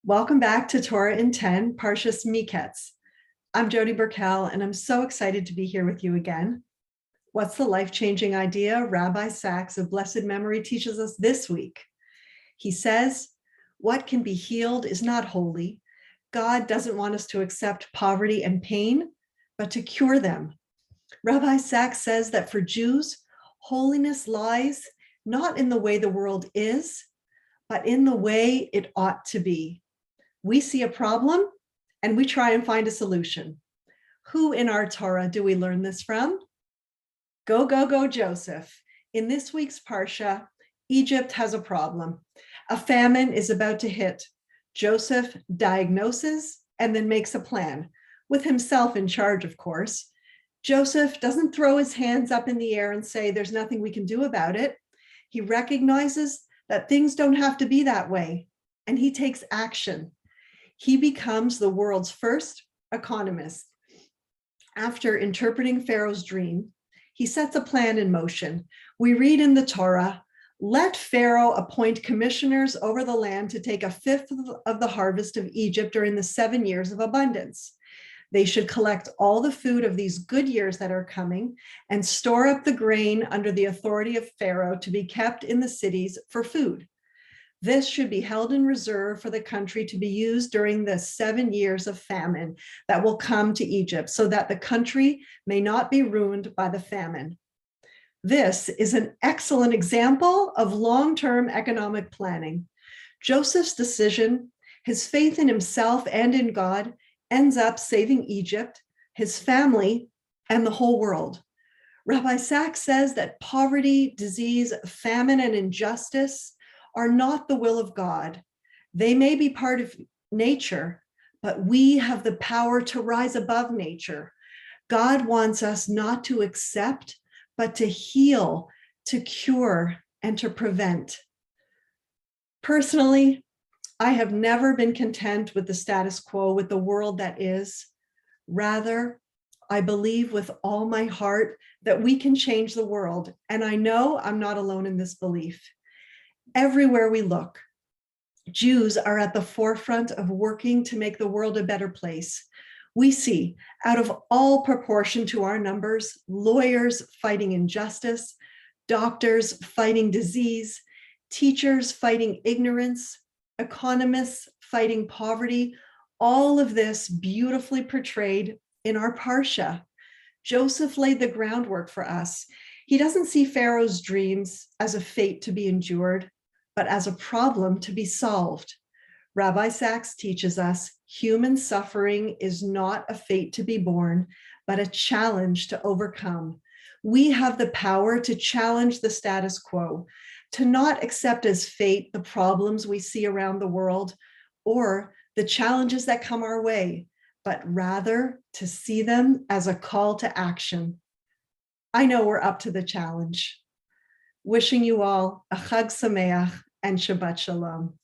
Welcome back to Torah in 10, Parshas Miketz. I'm Jody Burkell, and I'm so excited to be here with you again. What's the life-changing idea Rabbi Sacks of blessed memory teaches us this week? He says, what can be healed is not holy. God doesn't want us to accept poverty and pain, but to cure them. Rabbi Sacks says that for Jews, holiness lies not in the way the world is, but in the way it ought to be. We see a problem and we try and find a solution. Who in our Torah do we learn this from? Go, Joseph. In this week's Parsha, Egypt has a problem. A famine is about to hit. Joseph diagnoses and then makes a plan, with himself in charge, of course. Joseph doesn't throw his hands up in the air and say, there's nothing we can do about it. He recognizes that things don't have to be that way, and he takes action. He becomes the world's first economist. After interpreting Pharaoh's dream, he sets a plan in motion. We read in the Torah, let Pharaoh appoint commissioners over the land to take 1/5 of the harvest of Egypt during the 7 years of abundance. They should collect all the food of these good years that are coming and store up the grain under the authority of Pharaoh to be kept in the cities for food. This should be held in reserve for the country to be used during the 7 years of famine that will come to Egypt, so that the country may not be ruined by the famine. This is an excellent example of long-term economic planning. Joseph's decision, his faith in himself and in God, ends up saving Egypt, his family, and the whole world. Rabbi Sacks says that poverty, disease, famine, and injustice are not the will of God. They may be part of nature, but we have the power to rise above nature. God wants us not to accept, but to heal, to cure, and to prevent. Personally, I have never been content with the status quo, with the world that is. Rather, I believe with all my heart that we can change the world, and I know I'm not alone in this belief. Everywhere we look, Jews are at the forefront of working to make the world a better place. We see, out of all proportion to our numbers, lawyers fighting injustice, doctors fighting disease, teachers fighting ignorance, economists fighting poverty, all of this beautifully portrayed in our Parsha. Joseph laid the groundwork for us. He doesn't see Pharaoh's dreams as a fate to be endured, but as a problem to be solved. Rabbi Sacks teaches us human suffering is not a fate to be borne, but a challenge to overcome. We have the power to challenge the status quo, to not accept as fate the problems we see around the world or the challenges that come our way, but rather to see them as a call to action. I know we're up to the challenge. Wishing you all a Chag Sameach and Shabbat Shalom.